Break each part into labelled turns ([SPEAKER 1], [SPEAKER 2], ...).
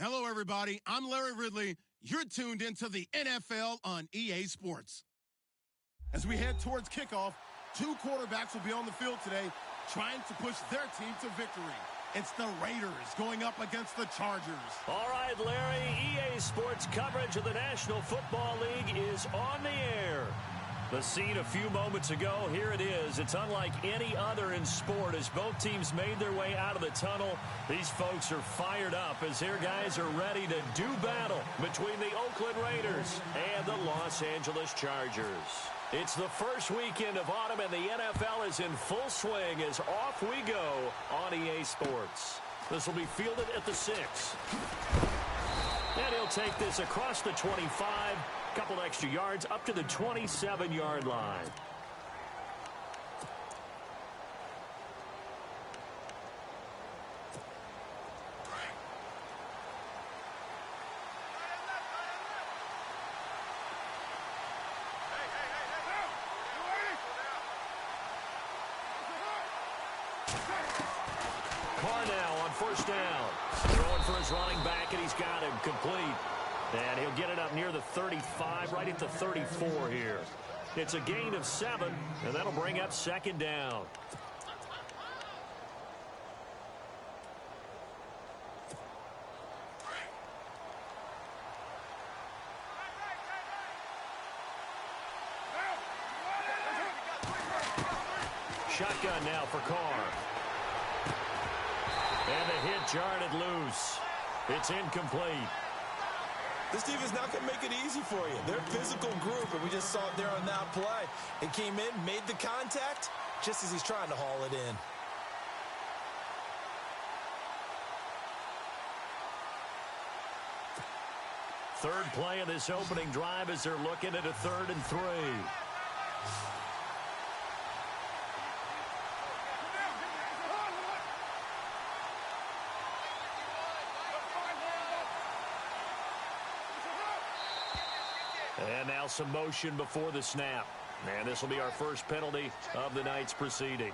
[SPEAKER 1] Hello, everybody. I'm Larry Ridley. You're tuned into the NFL on EA Sports. As we head towards kickoff, two quarterbacks will be on the field today trying to push their team to victory. It's the Raiders going up against the Chargers.
[SPEAKER 2] All right, Larry, EA Sports coverage of the National Football League is on the air. The scene a few moments ago, here it is. It's unlike any other in sport as both teams made their way out of the tunnel. These folks are fired up as their guys are ready to do battle between the Oakland Raiders and the Los Angeles Chargers. It's the first weekend of autumn and the NFL is in full swing as off we go on EA Sports. This will be fielded at the 6. And he'll take this across the 25. Couple extra yards up to the 27-yard line. Carr now on first down. Throwing for his running back, and he's got him complete. And he'll get it up near the 35, right at the 34 here. It's a gain of 7, and that'll bring up second down. Shotgun now for Carr. And the hit jarred it loose. It's incomplete.
[SPEAKER 3] This defense not going to make it easy for you. They're a physical group, and we just saw it there on that play. It came in, made the contact, just as he's trying to haul it in.
[SPEAKER 2] Third play of this opening drive as they're looking at a 3rd and 3. And now some motion before the snap. And this will be our first penalty of the night's proceedings.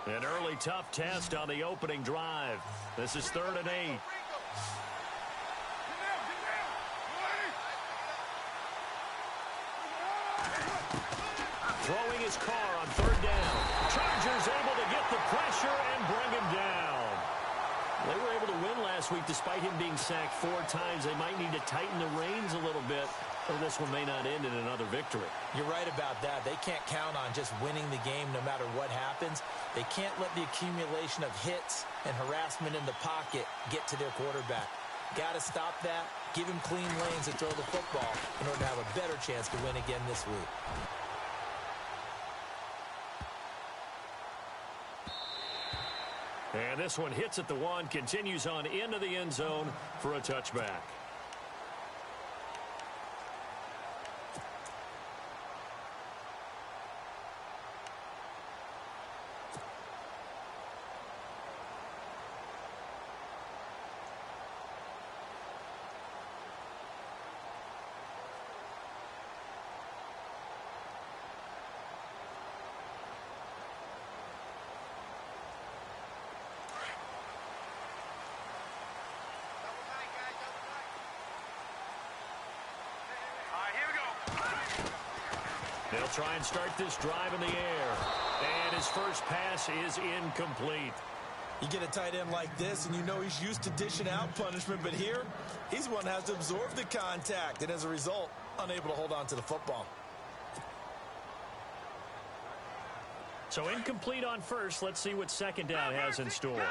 [SPEAKER 2] An early tough test on the opening drive. This is 3rd and 8. Throwing his Carr on 3rd down. Chargers able to get the pressure and bring him down. They were able to win last week despite him being sacked 4 times. They might need to tighten the reins a little bit, or this one may not end in another victory.
[SPEAKER 3] You're right about that. They can't count on just winning the game no matter what happens. They can't let the accumulation of hits and harassment in the pocket get to their quarterback. Got to stop that, give him clean lanes to throw the football in order to have a better chance to win again this week.
[SPEAKER 2] And this one hits at the 1, continues on into the end zone for a touchback. They'll try and start this drive in the air. And his first pass is incomplete.
[SPEAKER 3] You get a tight end like this, and you know he's used to dishing out punishment, but here, he's one that has to absorb the contact, and as a result, unable to hold on to the football.
[SPEAKER 2] So incomplete on first. Let's see what second down has in store.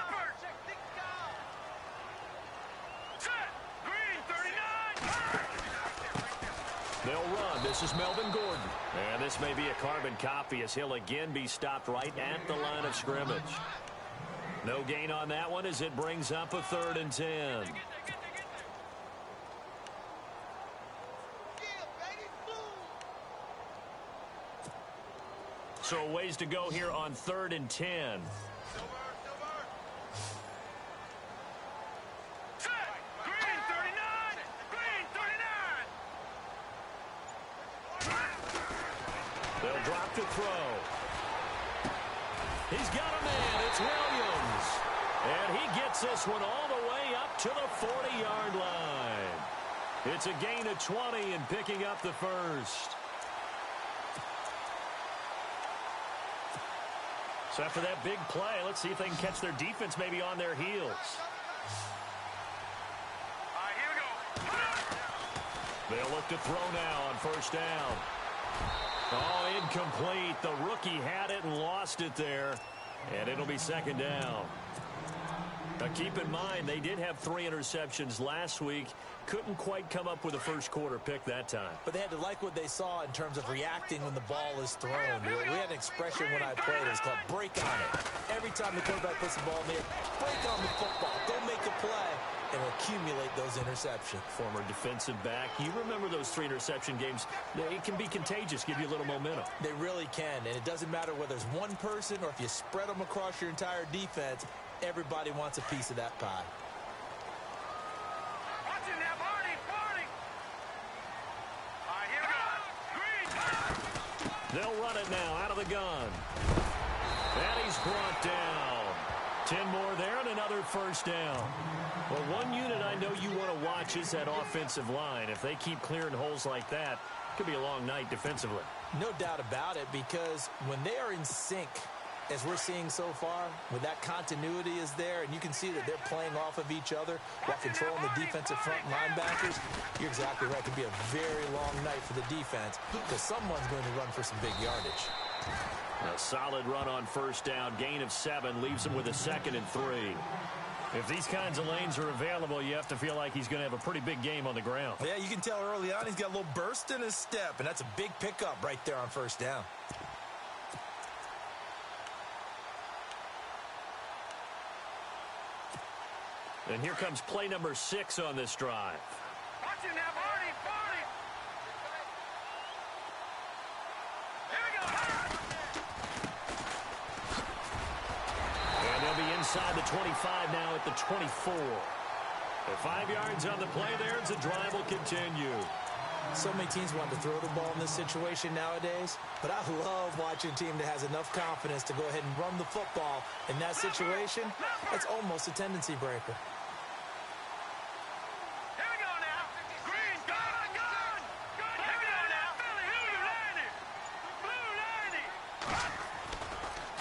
[SPEAKER 2] They'll run. This is Melvin Gordon. And this may be a carbon copy as he'll again be stopped right at the line of scrimmage. No gain on that one as it brings up a 3rd and 10. So a ways to go here on 3rd and 10. drop to throw. He's got a man. It's Williams. And he gets this one all the way up to the 40-yard line. It's a gain of 20 and picking up the first. So after that big play, let's see if they can catch their defense maybe on their heels.
[SPEAKER 4] All right, here we go.
[SPEAKER 2] They'll look to throw now on first down. Oh, incomplete. The rookie had it and lost it there. And it'll be second down. Now keep in mind, they did have 3 interceptions last week. Couldn't quite come up with a first quarter pick that time.
[SPEAKER 3] But they had to like what they saw in terms of reacting when the ball is thrown. We had an expression when I played. It was called break on it. Every time the quarterback puts the ball in the air, break on the football. Go make a play and accumulate those interceptions.
[SPEAKER 2] Former defensive back. You remember those 3 interception games. It can be contagious, give you a little momentum.
[SPEAKER 3] They really can, and it doesn't matter whether it's one person or if you spread them across your entire defense. Everybody wants a piece of that pie.
[SPEAKER 4] Watch it now, Barney, Barney. All right, here we go. Green.
[SPEAKER 2] They'll run it now out of the gun. And he's brought down. 10 more there and another first down. Well, one unit I know you want to watch is that offensive line. If they keep clearing holes like that, it could be a long night defensively.
[SPEAKER 3] No doubt about it, because when they are in sync, as we're seeing so far, when that continuity is there, and you can see that they're playing off of each other while controlling the defensive front linebackers, you're exactly right. It could be a very long night for the defense because someone's going to run for some big yardage.
[SPEAKER 2] A solid run on first down. Gain of 7 leaves him with a 2nd and 3. If these kinds of lanes are available, you have to feel like he's going to have a pretty big game on the ground.
[SPEAKER 3] Yeah, you can tell early on he's got a little burst in his step, and that's a big pickup right there on first down.
[SPEAKER 2] And here comes play number 6 on this drive.
[SPEAKER 4] Watch it now, Barney, Barney. Here we go.
[SPEAKER 2] And they'll be inside the 25 now at the 24. The 5 yards on the play there as the drive will continue.
[SPEAKER 3] So many teams want to throw the ball in this situation nowadays, but I love watching a team that has enough confidence to go ahead and run the football in that situation. That's almost a tendency breaker.
[SPEAKER 4] Here we go now. Green, gone, gone. Here we go now. Blue 90. Blue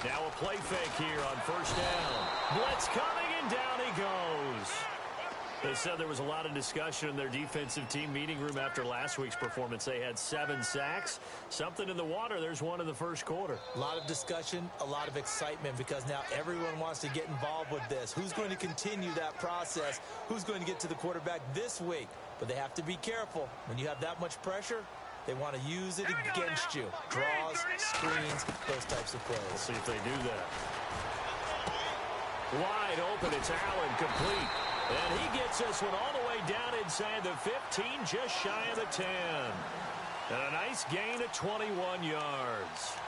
[SPEAKER 4] 90.
[SPEAKER 2] Now a play fake here on first down. Blitz coming, and down he goes. They said there was a lot of discussion in their defensive team meeting room after last week's performance. They had 7 sacks. Something in the water. There's one in the first quarter.
[SPEAKER 3] A lot of discussion, a lot of excitement, because now everyone wants to get involved with this. Who's going to continue that process? Who's going to get to the quarterback this week? But they have to be careful. When you have that much pressure, they want to use it against you. Draws, screens, those types of plays.
[SPEAKER 2] We'll see if they do that. Wide open. It's Allen, complete. And he gets this one all the way down inside the 15, just shy of the 10. And a nice gain of 21 yards.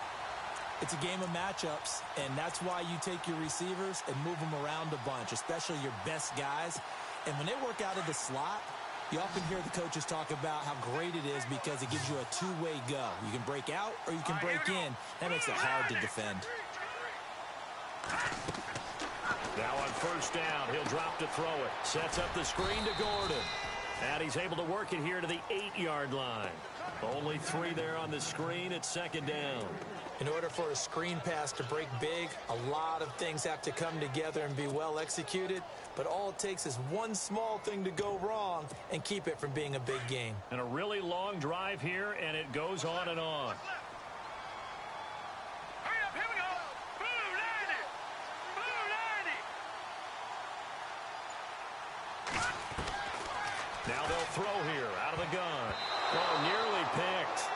[SPEAKER 3] It's a game of matchups, and that's why you take your receivers and move them around a bunch, especially your best guys. And when they work out of the slot, you often hear the coaches talk about how great it is because it gives you a two-way go. You can break out or you can break in. That makes it hard to defend.
[SPEAKER 2] Now on first down, he'll drop to throw it. Sets up the screen to Gordon. And he's able to work it here to the 8-yard line. Only 3 there on the screen at second down.
[SPEAKER 3] In order for a screen pass to break big, a lot of things have to come together and be well executed. But all it takes is one small thing to go wrong and keep it from being a big game.
[SPEAKER 2] And a really long drive here, and it goes on and on.
[SPEAKER 4] Hurry up, here we go. Blue 90. Blue 90.
[SPEAKER 2] Now they'll throw here out of the gun. Oh, nearly picked.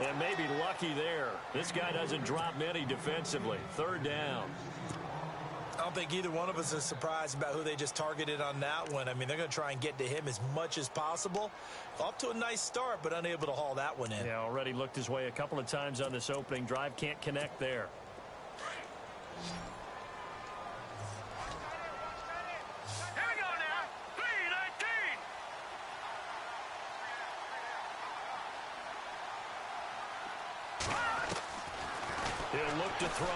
[SPEAKER 2] And maybe lucky there. This guy doesn't drop many defensively. Third down.
[SPEAKER 3] I don't think either one of us is surprised about who they just targeted on that one. I mean, they're going to try and get to him as much as possible. Off to a nice start, but unable to haul that one in.
[SPEAKER 2] Yeah, already looked his way a couple of times on this opening drive. Can't connect there.
[SPEAKER 4] Here we go now. 319.
[SPEAKER 2] He'll look to throw.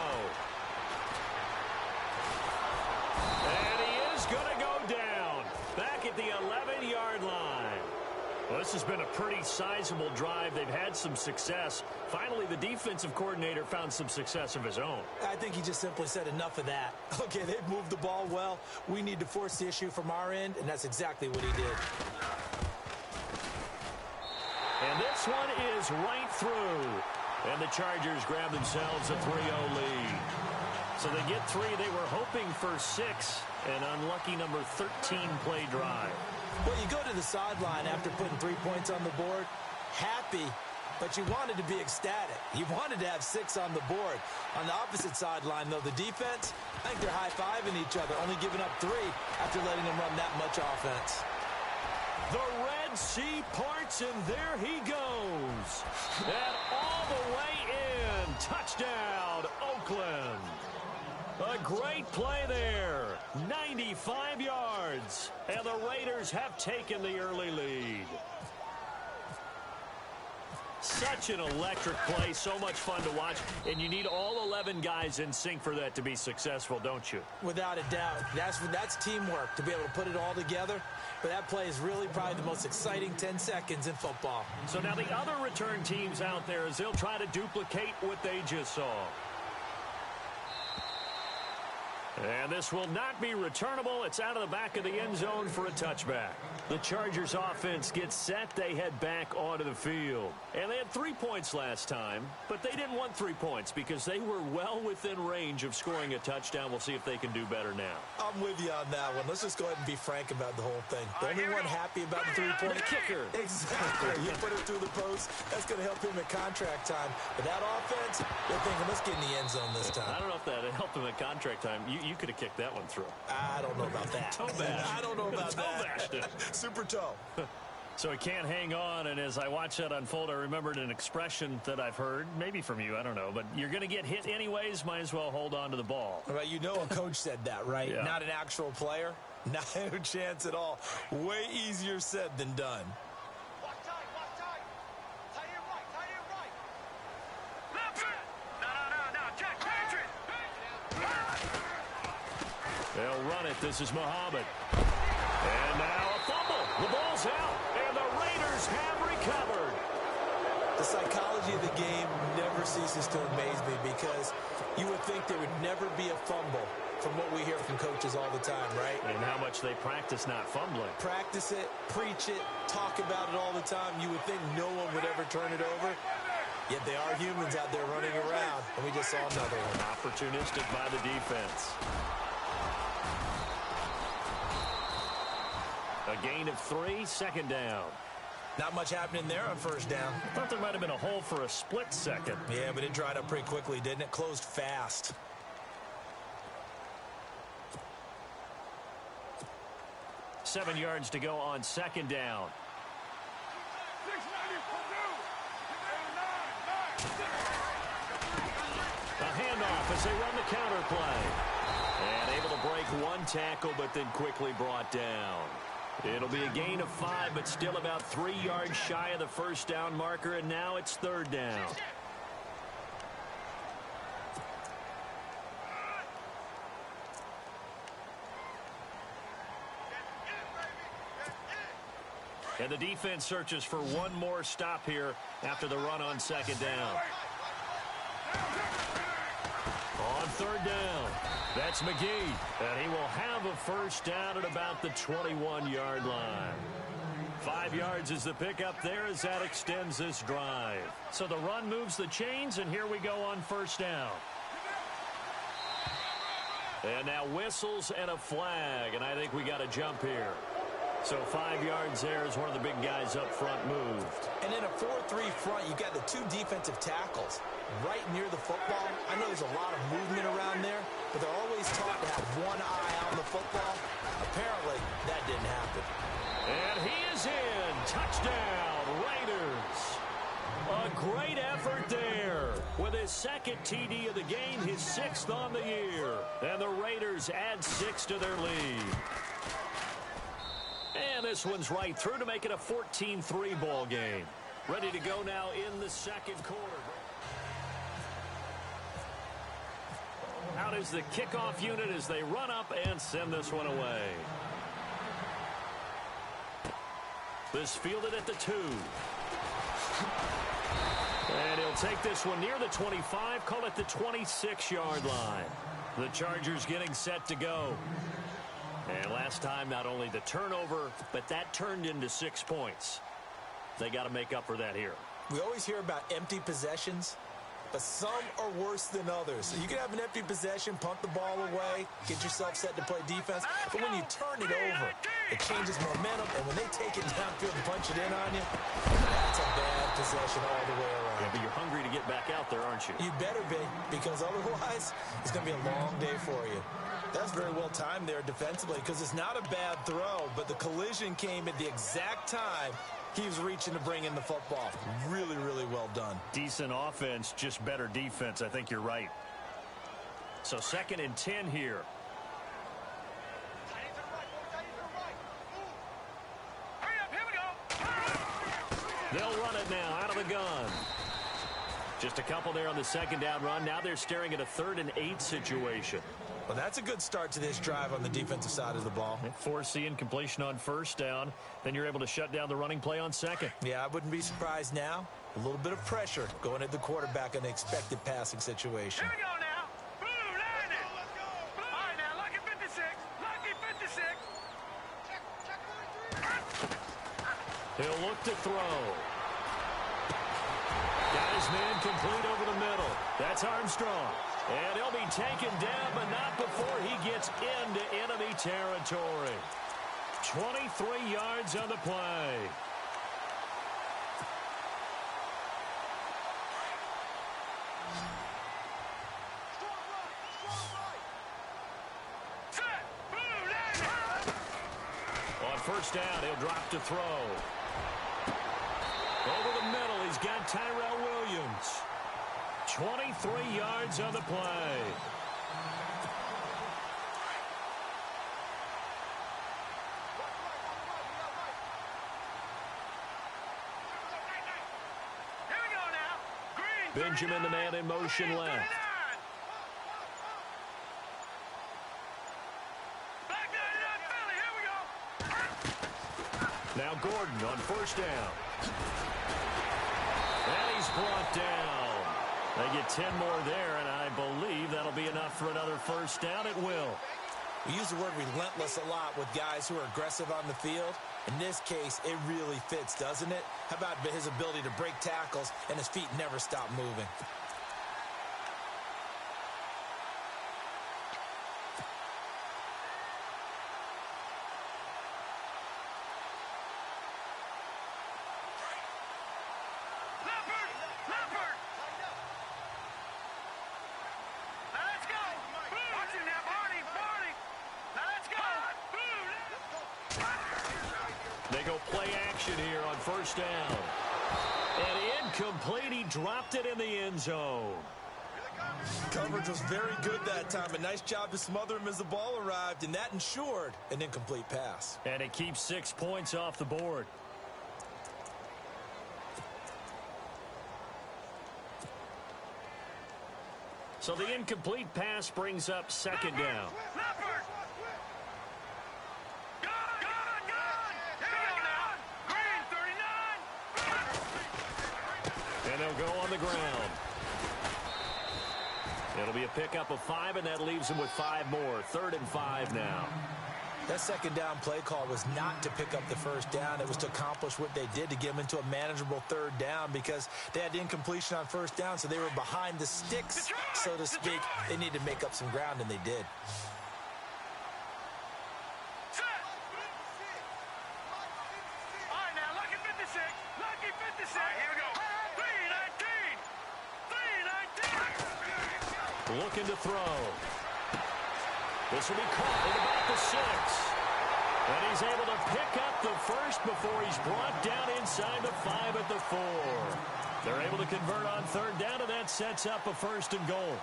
[SPEAKER 2] And he is going to go down. Back at the 11-yard line. Well, this has been a pretty sizable drive. They've had some success. Finally, the defensive coordinator found some success of his own.
[SPEAKER 3] I think he just simply said enough of that. Okay, they've moved the ball well. We need to force the issue from our end, and that's exactly what he did.
[SPEAKER 2] And this one is right through. And the Chargers grab themselves a 3-0 lead. So they get 3. They were hoping for 6. An unlucky number 13 play drive.
[SPEAKER 3] Well, you go to the sideline after putting 3 points on the board, happy, but you wanted to be ecstatic. You wanted to have 6 on the board. On the opposite sideline, though, the defense, I think they're high-fiving each other, only giving up 3 after letting them run that much offense.
[SPEAKER 2] The Red Sea parts, and there he goes. And all the way in. Touchdown, Oakland. A great play there. 95 yards. And the Raiders have taken the early lead. Such an electric play. So much fun to watch. And you need all 11 guys in sync for that to be successful, don't you?
[SPEAKER 3] Without a doubt. That's teamwork, to be able to put it all together. But that play is really probably the most exciting 10 seconds in football.
[SPEAKER 2] So now the other return teams out there, as they'll try to duplicate what they just saw. And this will not be returnable. It's out of the back of the end zone for a touchback. The Chargers offense gets set. They head back onto the field. And they had 3 points last time, but they didn't want 3 points because they were well within range of scoring a touchdown. We'll see if they can do better now.
[SPEAKER 3] I'm with you on that one. Let's just go ahead and be frank about the whole thing. The only one happy about the 3-point
[SPEAKER 2] kicker.
[SPEAKER 3] Exactly. You put it through the post. That's going to help him at contract time. But that offense, they're thinking, let's get in the end zone this time.
[SPEAKER 2] I don't know if that helped him at contract time. You could have kicked that one through.
[SPEAKER 3] I don't know about that.
[SPEAKER 2] Toe bash.
[SPEAKER 3] I don't know about that.
[SPEAKER 2] Toe
[SPEAKER 3] Super toe.
[SPEAKER 2] So he can't hang on, and as I watch that unfold, I remembered an expression that I've heard, maybe from you, I don't know, but you're going to get hit anyways, might as well hold on to the ball.
[SPEAKER 3] Well, you know a coach said that, right?
[SPEAKER 2] Yeah.
[SPEAKER 3] Not an actual player. Not a chance at all. Way easier said than done.
[SPEAKER 4] Watch tight, watch tight. Tight end right, tight end right. Left it. No, Jack Patrick.
[SPEAKER 2] They'll run it. This is Muhammad. And now a fumble. The ball's out, and the Raiders have recovered.
[SPEAKER 3] The psychology of the game never ceases to amaze me because you would think there would never be a fumble from what we hear from coaches all the time, right?
[SPEAKER 2] And how much they practice not fumbling.
[SPEAKER 3] Practice it, preach it, talk about it all the time. You would think no one would ever turn it over. Yet they are humans out there running around, and we just saw another one.
[SPEAKER 2] Opportunistic by the defense. A gain of 3, second down.
[SPEAKER 3] Not much happening there on first down.
[SPEAKER 2] Thought there might have been a hole for a split second.
[SPEAKER 3] Yeah, but it dried up pretty quickly, didn't it? Closed fast.
[SPEAKER 2] Seven yards to go on second down. A handoff as they run the counter play. And able to break one tackle, but then quickly brought down. It'll be a gain of 5, but still about 3 yards shy of the first down marker, and now it's third down. And the defense searches for one more stop here after the run on second down. On third down, that's McGee, and he will have a first down at about the 21-yard line. 5 yards is the pickup there as that extends this drive. So the run moves the chains, and here we go on first down. And now whistles and a flag, and I think we got a jump here. So 5 yards there as one of the big guys up front moved.
[SPEAKER 3] And in a 4-3 front, you got the 2 defensive tackles right near the football. I know there's a lot of movement around there, but they're always taught to have one eye on the football. Apparently, that didn't happen.
[SPEAKER 2] And he is in. Touchdown, Raiders. A great effort there. With his second TD of the game, his 6th on the year. And the Raiders add 6 to their lead. And this one's right through to make it a 14-3 ball game. Ready to go now in the second quarter. Out is the kickoff unit as they run up and send this one away. This fielded at the 2. And he'll take this one near the 25, call it the 26-yard line. The Chargers getting set to go. And last time, not only the turnover, but that turned into 6 points. They got to make up for that here.
[SPEAKER 3] We always hear about empty possessions, but some are worse than others. So you can have an empty possession, punt the ball away, get yourself set to play defense. But when you turn it over, it changes momentum. And when they take it downfield and punch it in on you, that's a bad possession all the way around.
[SPEAKER 2] Yeah, but you're hungry to get back out there, aren't you?
[SPEAKER 3] You better be, because otherwise it's going to be a long day for you. That's very well timed there defensively, because it's not a bad throw, but the collision came at the exact time he was reaching to bring in the football. Really, really well done.
[SPEAKER 2] Decent offense, just better defense. I think you're right. So 2nd and 10 here.
[SPEAKER 4] Tight end to the right, boy. Tight end to the right. Move. Hurry up. Here we go.
[SPEAKER 2] They'll run it now out of the gun. Just a couple there on the 2nd down run. Now they're staring at a 3rd and 8 situation.
[SPEAKER 3] Well, that's a good start to this drive on the defensive side of the ball.
[SPEAKER 2] Force the incompletion on 1st down. Then you're able to shut down the running play on 2nd.
[SPEAKER 3] Yeah, I wouldn't be surprised now. A little bit of pressure going at the quarterback in an expected passing situation.
[SPEAKER 4] Here we go now. Boom, land it. Let's go. All right, now, lucky 56. Lucky 56. Check 43.
[SPEAKER 2] He'll look to throw. Got his man complete over the middle. That's Armstrong. And he'll be taken down, but not before he gets into enemy territory. 23 yards on the play.
[SPEAKER 4] Strong right. Set. Boom, land it.
[SPEAKER 2] On 1st down, he'll drop to throw. Over the middle, he's got Tyrell Williams. 23 yards on the play.
[SPEAKER 4] Here we go now. Green.
[SPEAKER 2] Benjamin, the man in motion left.
[SPEAKER 4] Back 99 Philly. Here we go.
[SPEAKER 2] Now Gordon on 1st down. And he's brought down. They get 10 more there, and I believe that'll be enough for another 1st down. It will.
[SPEAKER 3] We use the word relentless a lot with guys who are aggressive on the field. In this case, it really fits, doesn't it? How about his ability to break tackles and his feet never stop moving?
[SPEAKER 2] They go play action here on 1st down. And incomplete. He dropped it in the end zone.
[SPEAKER 3] Coverage was very good that time. A nice job to smother him as the ball arrived, and that ensured an incomplete pass.
[SPEAKER 2] And it keeps 6 points off the board. So the incomplete pass brings up 2nd down. And they'll go on the ground. It'll be a pickup of 5, and that leaves them with 5 more. 3rd and 5 now.
[SPEAKER 3] That 2nd down play call was not to pick up the 1st down. It was to accomplish what they did, to get them into a manageable 3rd down, because they had incompletion on 1st down, so they were behind the sticks, so to speak. They needed to make up some ground, and they did.
[SPEAKER 4] All right, now, lucky 56. Lucky 56. All right, here we go. 319. 319.
[SPEAKER 2] Looking to throw. This will be caught at about the 6. And he's able to pick up the 1st before he's brought down inside the 5 at the 4. They're able to convert on 3rd down, and that sets up a 1st and goal.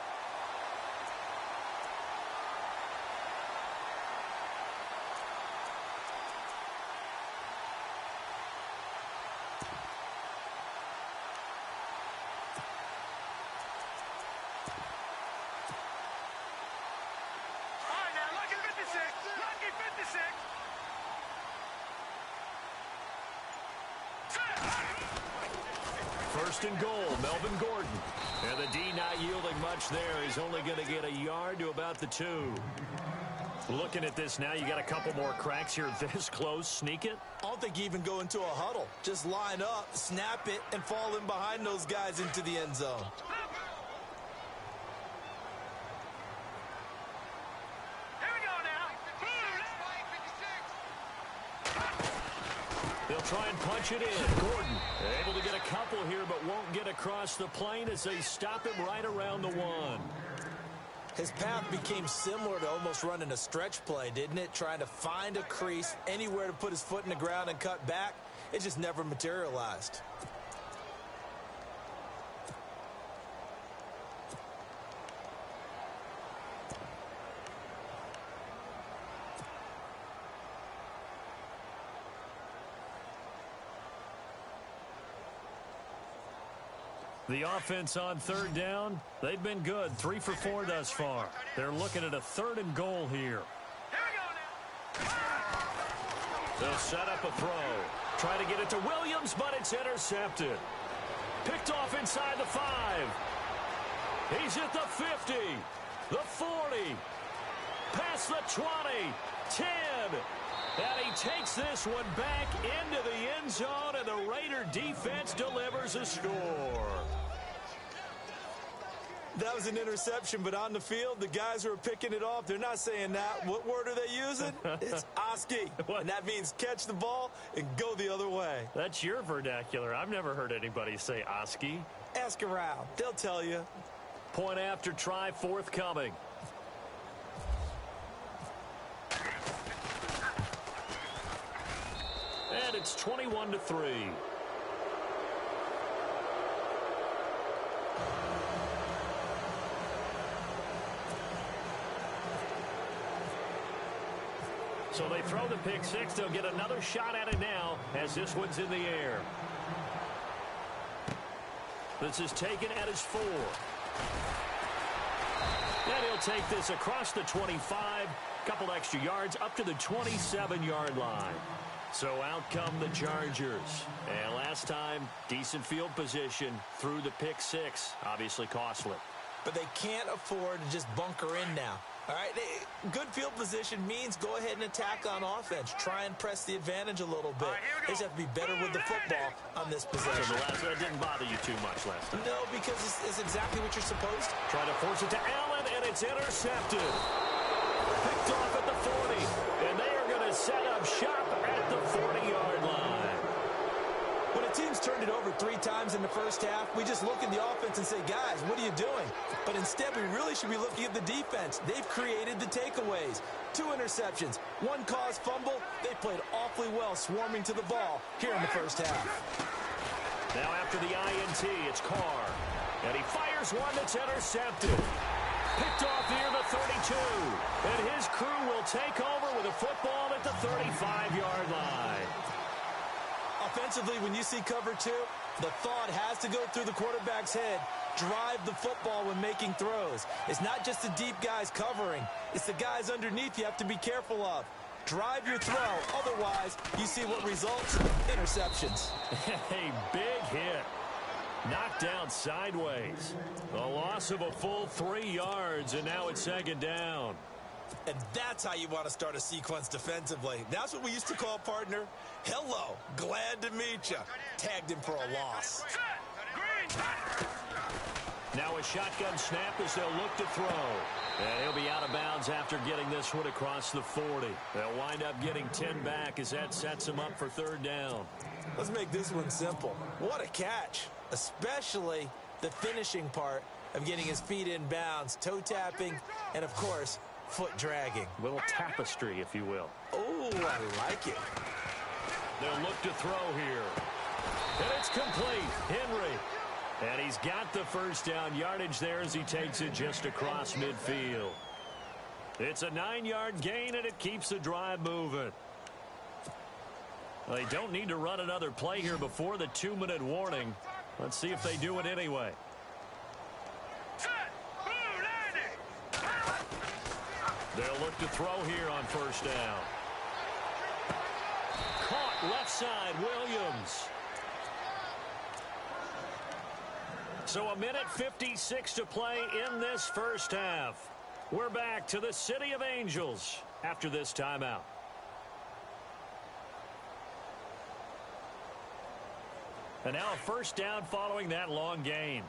[SPEAKER 2] First and goal, Melvin Gordon. And the D not yielding much there. He's only going to get a yard to about the 2. Looking at this now, you got a couple more cracks here this close. Sneak it.
[SPEAKER 3] I don't think you even go into a huddle. Just line up, snap it, and fall in behind those guys into the end zone.
[SPEAKER 2] They'll try and punch it in. Gordon able to get a couple here, but won't get across the plane as they stop him right around the 1.
[SPEAKER 3] His path became similar to almost running a stretch play, didn't it? Trying to find a crease, anywhere to put his foot in the ground and cut back. It just never materialized.
[SPEAKER 2] The offense on third down, they've been good. 3 for 4 thus far. They're looking at a 3rd and goal here. They'll set up a throw. Try to get it to Williams, but it's intercepted. Picked off inside the 5. He's at the 50, the 40, past the 20, 10. And he takes this one back into the end zone, and the Raider defense delivers a score.
[SPEAKER 3] That was an interception, but on the field, the guys who are picking it off, they're not saying that. What word are they using? It's Oski, and that means catch the ball and go the other way.
[SPEAKER 2] That's your vernacular. I've never heard anybody say Oski.
[SPEAKER 3] Ask around. They'll tell you.
[SPEAKER 2] Point after try forthcoming. And it's 21-3. So they throw the pick six. They'll get another shot at it now as this one's in the air. This is taken at his 4. And he'll take this across the 25. Couple extra yards up to the 27-yard line. So out come the Chargers. And last time, decent field position through the pick six. Obviously costly.
[SPEAKER 3] But they can't afford to just bunker in now. All right, good field position means go ahead and attack on offense. Try and press the advantage a little bit. They just have to be better with the football on this possession.
[SPEAKER 2] So that didn't bother you too much last time?
[SPEAKER 3] No, because it's exactly what you're supposed to.
[SPEAKER 2] Try to force it to Allen, and it's intercepted. Picked off at the 40, and they are going to set up shop at the 40-yard line.
[SPEAKER 3] When a team's turned it over 3 times in the first half, we just look at the offense and say, guys, what are you doing? But instead, we really should be looking at the defense. They've created the takeaways. 2 interceptions, 1 caused fumble. They played awfully well swarming to the ball here in the first half.
[SPEAKER 2] Now after the INT, it's Carr. And he fires one that's intercepted. Picked off near the 32. And his crew will take over with a football at the 35-yard line.
[SPEAKER 3] Offensively, when you see cover 2, the thought has to go through the quarterback's head. Drive the football when making throws. It's not just the deep guys covering. It's the guys underneath you have to be careful of. Drive your throw. Otherwise, you see what results? Interceptions.
[SPEAKER 2] A big hit. Knocked down sideways. A loss of a full 3 yards, and now it's 2nd down.
[SPEAKER 3] And that's how you want to start a sequence defensively. That's what we used to call, partner, hello, glad to meet you. Tagged him for a loss.
[SPEAKER 2] Now a shotgun snap as they'll look to throw. And he'll be out of bounds after getting this one across the 40. They'll wind up getting 10 back as that sets them up for 3rd down.
[SPEAKER 3] Let's make this one simple. What a catch, especially the finishing part of getting his feet in bounds, toe tapping, and of course, foot dragging.
[SPEAKER 2] Little tapestry, if you will.
[SPEAKER 3] Oh, I like it.
[SPEAKER 2] They'll look to throw here. And it's complete. Henry. And he's got the 1st down yardage there as he takes it just across midfield. It's a 9-yard gain, and it keeps the drive moving. Well, they don't need to run another play here before the 2-minute warning. Let's see if they do it anyway. They'll look to throw here on 1st down. Caught left side, Williams. So 1:56 to play in this first half. We're back to the City of Angels after this timeout. And now a first down following that long gain.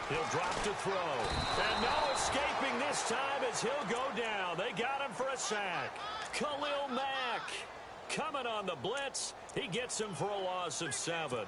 [SPEAKER 2] He'll drop to throw. And no escaping this time as he'll go down. They got him for a sack. Khalil Mack coming on the blitz. He gets him for a loss of 7.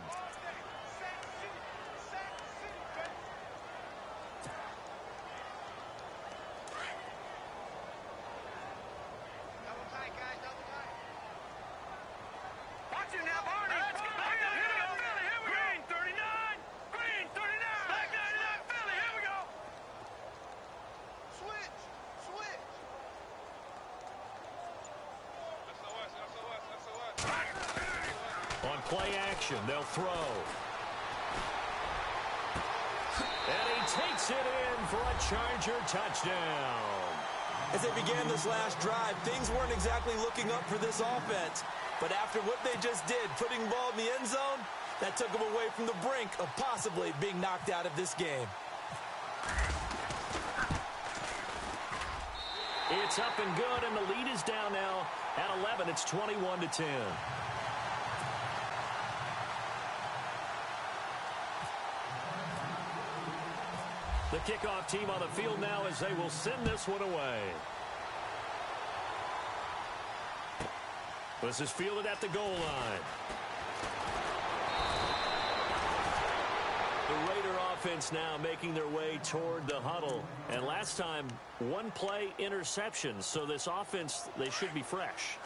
[SPEAKER 2] Play action, they'll throw. And he takes it in for a Charger touchdown.
[SPEAKER 3] As they began this last drive, things weren't exactly looking up for this offense. But after what they just did, putting the ball in the end zone, that took them away from the brink of possibly being knocked out of this game.
[SPEAKER 2] It's up and good, and the lead is down now at 11. It's 21-10. The kickoff team on the field now as they will send this one away. This is fielded at the goal line. The Raider offense now making their way toward the huddle. And last time, one play interception. So this offense, they should be fresh.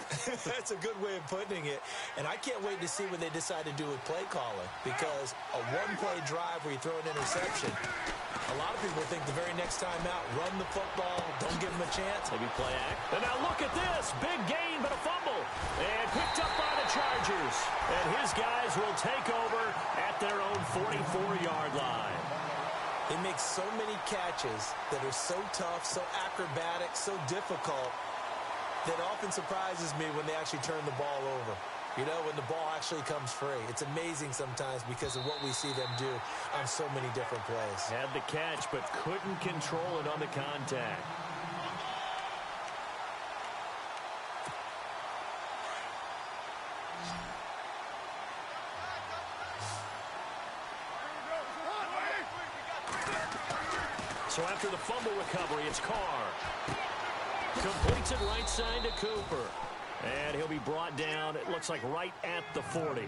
[SPEAKER 3] That's a good way of putting it. And I can't wait to see what they decide to do with play calling. Because a one-play drive where you throw an interception, a lot of people think the very next time out, run the football, don't give them a chance.
[SPEAKER 2] Maybe play act. And now look at this. Big gain, but a fumble. And picked up by the Chargers. And his guys will take over at their own 44-yard line.
[SPEAKER 3] They make so many catches that are so tough, so acrobatic, so difficult, that often surprises me when they actually turn the ball over. You know, when the ball actually comes free. It's amazing sometimes because of what we see them do on so many different plays.
[SPEAKER 2] Had the catch, but couldn't control it on the contact. So after the fumble recovery, it's Carr. Completes it right side to Cooper. And he'll be brought down, it looks like, right at the 40.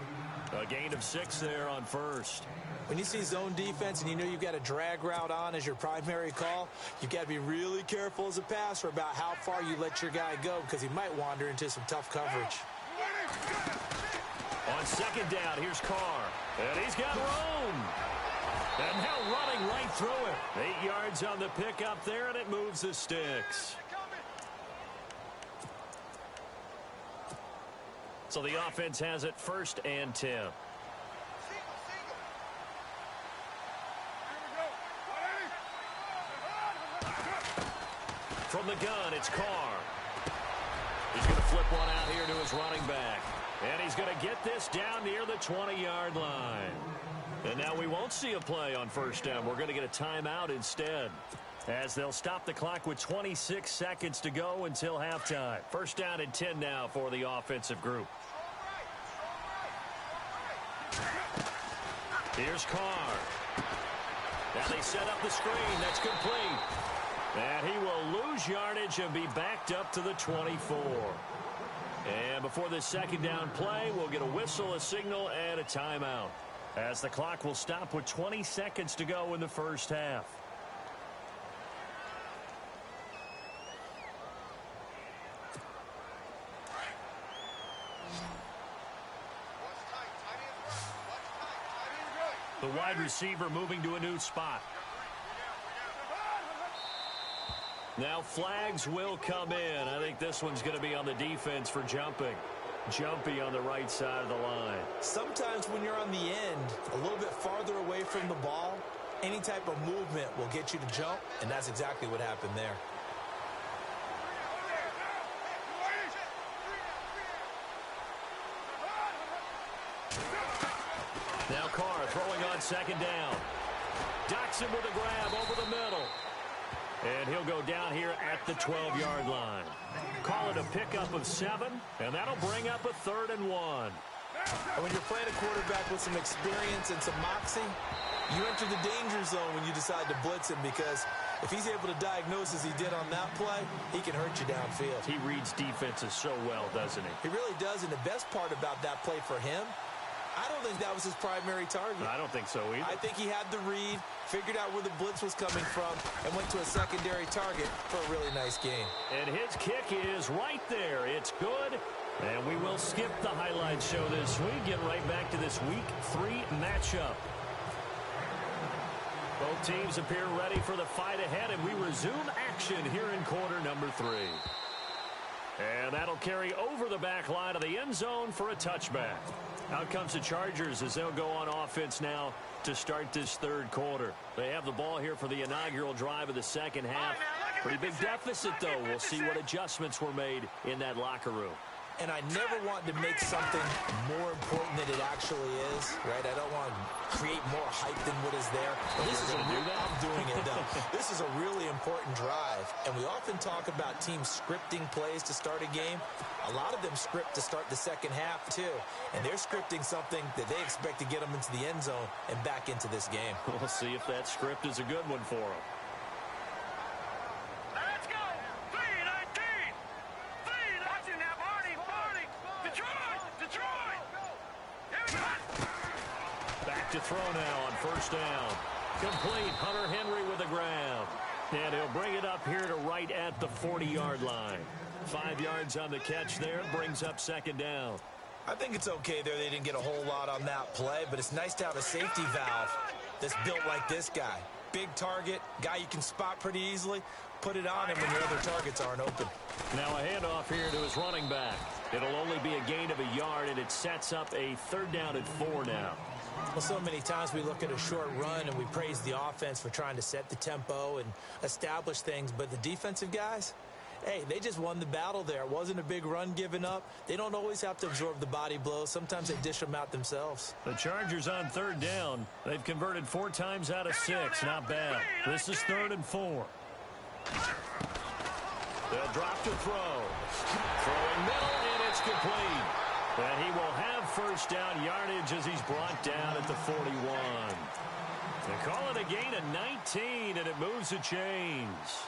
[SPEAKER 2] A gain of 6 there on first.
[SPEAKER 3] When you see zone defense and you know you've got a drag route on as your primary call, you've got to be really careful as a passer about how far you let your guy go because he might wander into some tough coverage.
[SPEAKER 2] On second down, here's Carr. And he's got room. And now running right through it. 8 yards on the pickup there, and it moves the sticks. So the offense has it 1st and 10. From the gun, it's Carr. He's going to flip one out here to his running back. And he's going to get this down near the 20-yard line. And now we won't see a play on 1st down. We're going to get a timeout instead, as they'll stop the clock with 26 seconds to go until halftime. 1st down and 10 now for the offensive group. Here's Carr. Now they set up the screen. That's complete. And he will lose yardage and be backed up to the 24. And before this 2nd down play, we'll get a whistle, a signal, and a timeout, as the clock will stop with 20 seconds to go in the 1st half. The wide receiver moving to a new spot. Now flags will come in. I think this one's going to be on the defense for jumping. Jumpy on the right side of the line.
[SPEAKER 3] Sometimes when you're on the end, a little bit farther away from the ball, Any type of movement will get you to jump, and that's exactly what happened there.
[SPEAKER 2] Now Carr throwing on second down. Docks him with a grab over the middle. And he'll go down here at the 12-yard line. Call it a pickup of 7, and that'll bring up a 3rd and 1.
[SPEAKER 3] And when you're playing a quarterback with some experience and some moxie, you enter the danger zone when you decide to blitz him, because if he's able to diagnose as he did on that play, he can hurt you downfield.
[SPEAKER 2] He reads defenses so well, doesn't he?
[SPEAKER 3] He really does, and the best part about that play for him, I don't think that was his primary target.
[SPEAKER 2] I don't think so either.
[SPEAKER 3] I think he had the read, figured out where the blitz was coming from, and went to a secondary target for a really nice gain.
[SPEAKER 2] And his kick is right there. It's good. And we will skip the highlights show this week. Get right back to this Week 3 matchup. Both teams appear ready for the fight ahead, and we resume action here in quarter number 3. And that'll carry over the back line of the end zone for a touchback. Out comes the Chargers as they'll go on offense now to start this third quarter. They have the ball here for the inaugural drive of the second half. Pretty big deficit, though. We'll see what adjustments were made in that locker room.
[SPEAKER 3] And I never want to make something more important than it actually is, right? I don't want to create more hype than what is there. But this is I'm doing it, though. This is a really important drive. And we often talk about teams scripting plays to start a game. A lot of them script to start the second half, too. And they're scripting something that they expect to get them into the end zone and back into this game.
[SPEAKER 2] We'll see if that script is a good one for them.
[SPEAKER 4] Let's go! 3-19! 3-19 now, Barney! Detroit! Here we go!
[SPEAKER 2] Back to throw now on first down. Complete. Hunter Henry with the grab. And he'll bring it up here to right at the 40-yard line. 5 yards on the catch there. Brings up second down.
[SPEAKER 3] I think it's okay there. They didn't get a whole lot on that play, but it's nice to have a safety valve that's built like this guy. Big target, guy you can spot pretty easily. Put it on him when your other targets aren't open.
[SPEAKER 2] Now a handoff here to his running back. It'll only be a gain of a yard, and it sets up a 3rd down and 4 now.
[SPEAKER 3] Well, so many times we look at a short run and we praise the offense for trying to set the tempo and establish things, but the defensive guys, hey, they just won the battle there. It wasn't a big run given up. They don't always have to absorb the body blows. Sometimes they dish them out themselves.
[SPEAKER 2] The Chargers on 3rd down. They've converted 4 times out of 6. Not bad. This is 3rd and 4. They'll drop to throw. Throwing middle, and it's complete. And he will have first down yardage as he's brought down at the 41. They call it a gain of 19, and it moves the chains.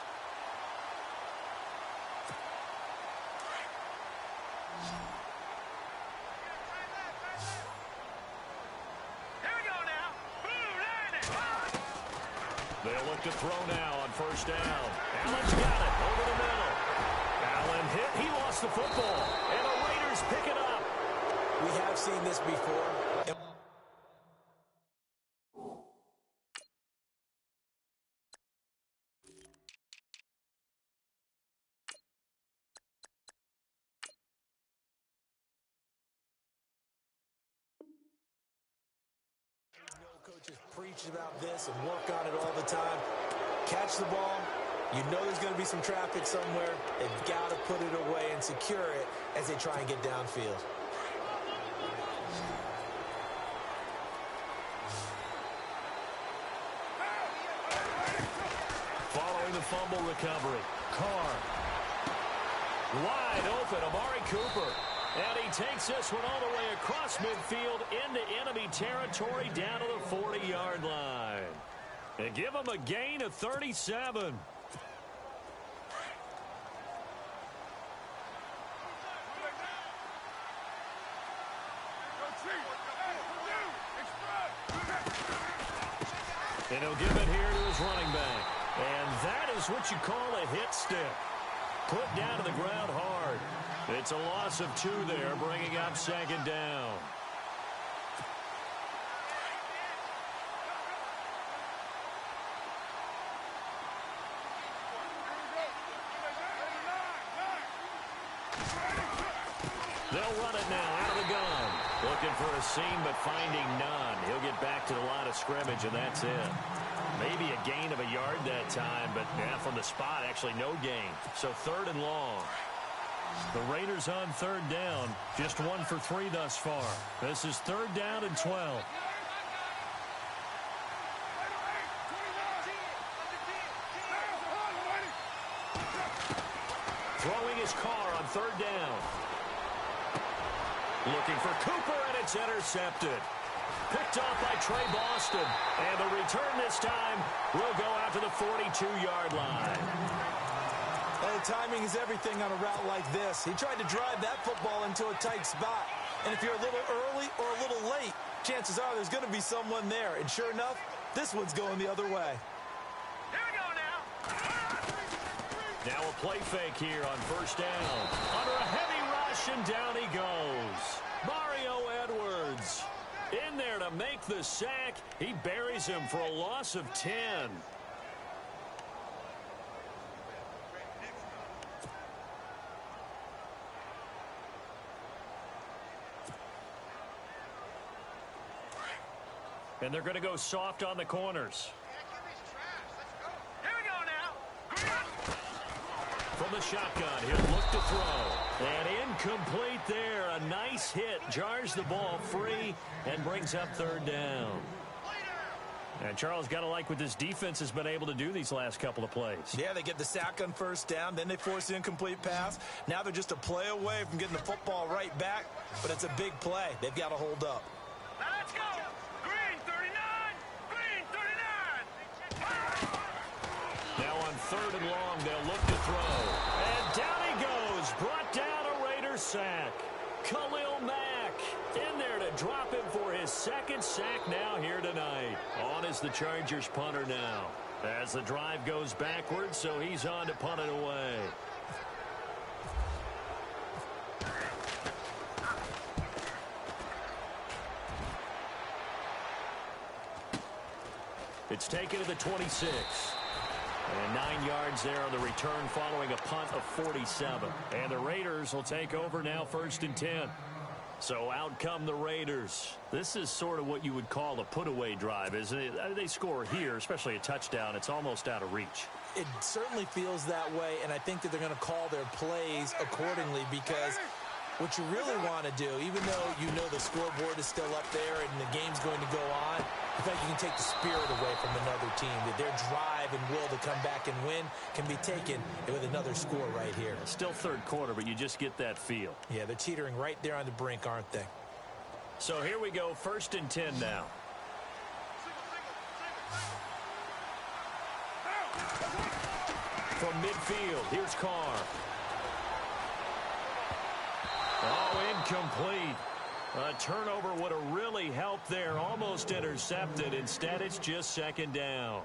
[SPEAKER 4] Here we go now!
[SPEAKER 2] They'll look to throw now on first down. Allen's got it over the middle. Allen hit. He lost the football. And the Raiders pick it up.
[SPEAKER 3] We have seen this before. Coaches preach about this and work on it all the time. Catch the ball. You know there's going to be some traffic somewhere. They've got to put it away and secure it as they try and get downfield.
[SPEAKER 2] Following the fumble recovery, Carr. Wide open, Amari Cooper. And he takes this one all the way across midfield into enemy territory down to the 40-yard line. And give him a gain of 37. And he'll give it here to his running back. And that is what you call a hit stick. Put down to the ground hard. It's a loss of 2 there, bringing up second down. They'll run it now out of the gun. Looking for a seam, but finding none. He'll get back to the line of scrimmage, and that's it. Maybe a gain of a yard that time, but yeah, from the spot, actually no gain. So 3rd and long. The Raiders on 3rd down. Just 1 for 3 thus far. This is 3rd down and 12. Throwing his car on 3rd down. Looking for Cooper, and it's intercepted. Picked off by Trey Boston. And the return this time will go out to the 42-yard line.
[SPEAKER 3] Hey, timing is everything on a route like this. He tried to drive that football into a tight spot. And if you're a little early or a little late, chances are there's going to be someone there. And sure enough, this one's going the other way.
[SPEAKER 4] Here we go now.
[SPEAKER 2] Now a play fake here on 1st down. Under a heavy rush, and down he goes. Mario Edwards in there to make the sack. He buries him for a loss of 10. And they're going to go soft on the corners.
[SPEAKER 4] Here we go now.
[SPEAKER 2] From the shotgun, he'll look to throw. And incomplete there. A nice hit. Jars the ball free and brings up 3rd down. And Charles, got to like what this defense has been able to do these last couple of plays.
[SPEAKER 3] Yeah, they get the sack on 1st down, then they force the incomplete pass. Now they're just a play away from getting the football right back, but it's a big play. They've got to hold up.
[SPEAKER 4] Now let's go. Green 39. Green 39.
[SPEAKER 2] Now on 3rd and long, they'll look to throw. And down he goes. Brought down a Raiders sack. Khalil Mack in there to drop him for his 2nd sack now here tonight. On is the Chargers punter now. As the drive goes backwards, so he's on to punt it away. It's taken to the 26. And 9 yards there on the return following a punt of 47. And the Raiders will take over now 1st and 10. So out come the Raiders. This is sort of what you would call a put-away drive, isn't it? They score here, especially a touchdown. It's almost out of reach.
[SPEAKER 3] It certainly feels that way, and I think that they're going to call their plays accordingly because what you really want to do, even though you know the scoreboard is still up there and the game's going to go on, I think you can take the spirit away from another team. That their drive and will to come back and win can be taken with another score right here.
[SPEAKER 2] Still 3rd quarter, but you just get that feel.
[SPEAKER 3] Yeah, they're teetering right there on the brink, aren't they?
[SPEAKER 2] So here we go, 1st and 10 now. From midfield, here's Carr. Oh, incomplete. A turnover would have really helped there. Almost intercepted. Instead, it's just 2nd down.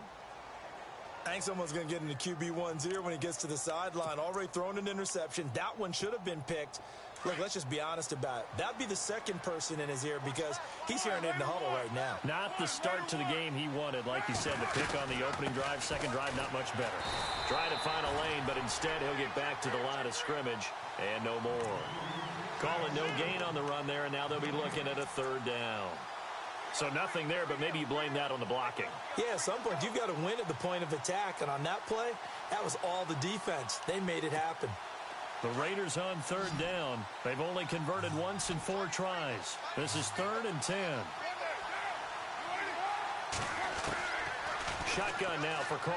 [SPEAKER 3] I think someone's going to get into QB1's ear when he gets to the sideline. Already thrown an interception. That one should have been picked. Look, let's just be honest about it. That'd be the 2nd person in his ear because he's hearing it in the huddle right now.
[SPEAKER 2] Not the start to the game he wanted. Like you said, the pick on the opening drive, 2nd drive, not much better. Trying to find a lane, but instead he'll get back to the line of scrimmage and no more. Calling no gain on the run there, and now they'll be looking at a 3rd down. So nothing there, but maybe you blame that on the blocking.
[SPEAKER 3] Yeah, at some point you've got to win at the point of attack, and on that play, that was all the defense. They made it happen.
[SPEAKER 2] The Raiders on 3rd down. They've only converted once in 4 tries. This is 3rd and 10. Shotgun now for Carr.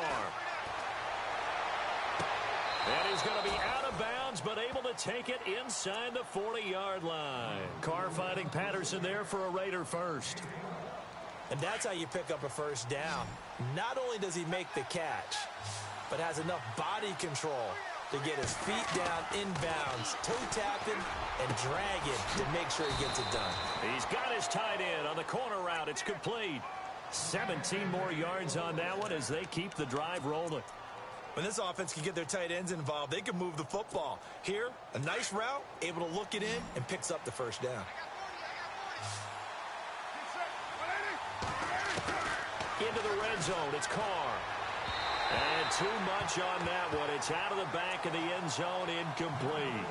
[SPEAKER 2] And he's going to be out of bounds, but able to take it inside the 40-yard line. Carr finding Patterson there for a Raider first.
[SPEAKER 3] And that's how you pick up a 1st down. Not only does he make the catch, but has enough body control to get his feet down inbounds, toe tapping and dragging to make sure he gets it done.
[SPEAKER 2] He's got his tight end on the corner route. It's complete. 17 more yards on that one as they keep the drive rolling.
[SPEAKER 3] When this offense can get their tight ends involved, they can move the football. Here, a nice route, able to look it in, and picks up the 1st down.
[SPEAKER 2] Into the red zone, it's Carr. And too much on that one. It's out of the back of the end zone, incomplete.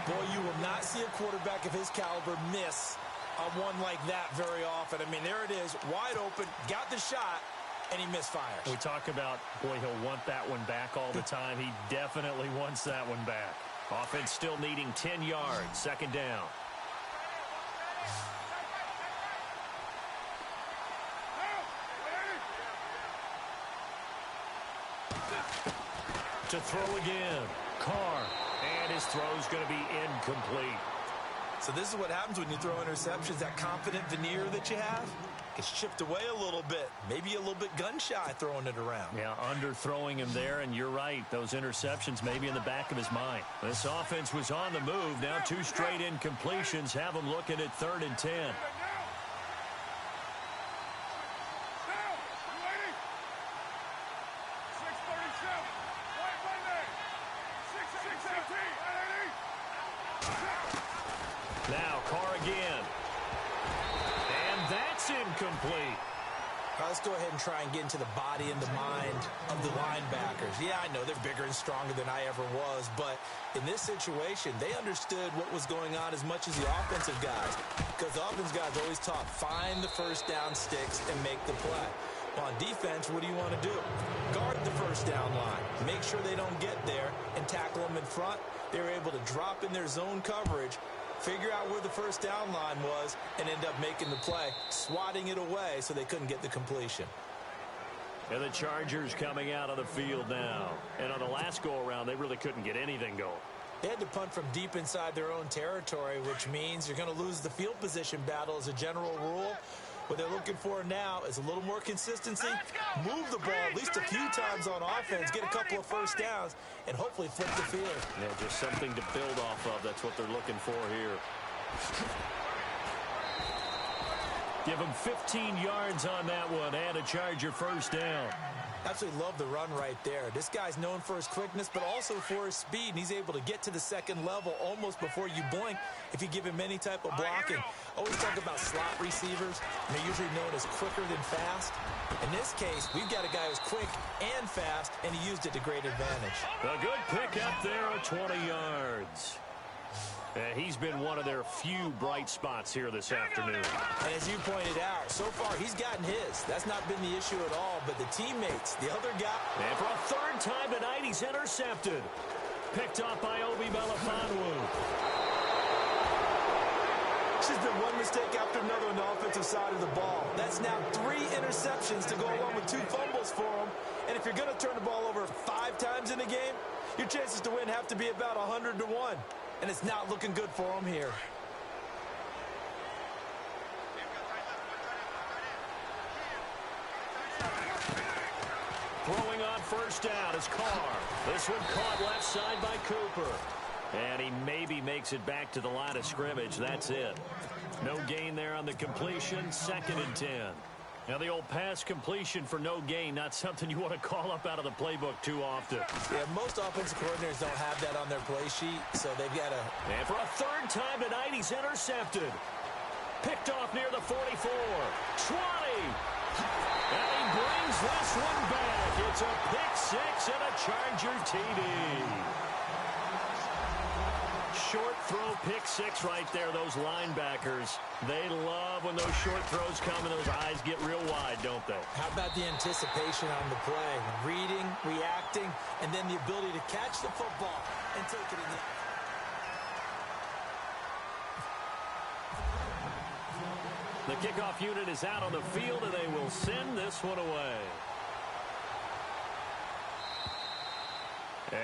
[SPEAKER 3] Boy, you will not see a quarterback of his caliber miss on one like that very often. I mean, there it is, wide open, got the shot, and he misfires.
[SPEAKER 2] We talk about, boy, he'll want that one back all the time. He definitely wants that one back. Offense still needing 10 yards, second down. To throw again, Carr, and his throw's going to be incomplete.
[SPEAKER 3] So this is what happens when you throw interceptions. That confident veneer that you have gets chipped away a little bit. Maybe a little bit gun-shy throwing it around.
[SPEAKER 2] Yeah, underthrowing him there, and you're right. Those interceptions may be in the back of his mind. This offense was on the move. Now 2 straight incompletions have them looking at 3rd and 10. Now Carr again. And that's incomplete.
[SPEAKER 3] Let's go ahead and try and get into the body and the mind of the linebackers. Yeah, I know they're bigger and stronger than I ever was, but in this situation, they understood what was going on as much as the offensive guys, because the offensive guys always taught, find the first down sticks and make the play. Well, on defense, what do you want to do? Guard the first down line. Make sure they don't get there and tackle them in front. They were able to drop in their zone coverage, figure out where the first down line was, and end up making the play, swatting it away so they couldn't get the completion.
[SPEAKER 2] And the Chargers coming out on the field now. And on the last go-around, they really couldn't get anything going.
[SPEAKER 3] They had to punt from deep inside their own territory, which means you're going to lose the field position battle as a general rule. What they're looking for now is a little more consistency, move the ball at least a few times on offense, get a couple of first downs, and hopefully flip the field.
[SPEAKER 2] Yeah, just something to build off of. That's what they're looking for here. Give them 15 yards on that one and a Charger first down.
[SPEAKER 3] Absolutely love the run right there. This guy's known for his quickness, but also for his speed, and he's able to get to the second level almost before you blink if you give him any type of blocking. Always talk about slot receivers, and they're usually known as quicker than fast. In this case, we've got a guy who's quick and fast, and he used it to great advantage.
[SPEAKER 2] A good pick up there at 20 yards. He's been one of their few bright spots here this afternoon.
[SPEAKER 3] And as you pointed out, so far he's gotten his. That's not been the issue at all, but the teammates, the other guy.
[SPEAKER 2] And for a 3rd time tonight, he's intercepted. Picked off by Obi Melifonwu.
[SPEAKER 3] There's been one mistake after another on the offensive side of the ball. That's now 3 interceptions to go along with 2 fumbles for him. And if you're going to turn the ball over 5 times in a game, your chances to win have to be about 100 to 1. And it's not looking good for him here.
[SPEAKER 2] Throwing on first down is Carr. This one caught left side by Cooper. And he maybe makes it back to the line of scrimmage. That's it. No gain there on the completion. 2nd and 10. Now, the old pass completion for no gain, not something you want to call up out of the playbook too often.
[SPEAKER 3] Yeah, most offensive coordinators don't have that on their play sheet, so they've got to...
[SPEAKER 2] And for a 3rd time tonight, he's intercepted. Picked off near the 44. 20. And he brings this one back. It's a pick 6 and a Charger TD. Short throw, pick 6 right there. Those linebackers, they love when those short throws come and those eyes get real wide, don't they?
[SPEAKER 3] How about the anticipation on the play? Reading, reacting, and then the ability to catch the football and take it in the...
[SPEAKER 2] The kickoff unit is out on the field, and they will send this one away.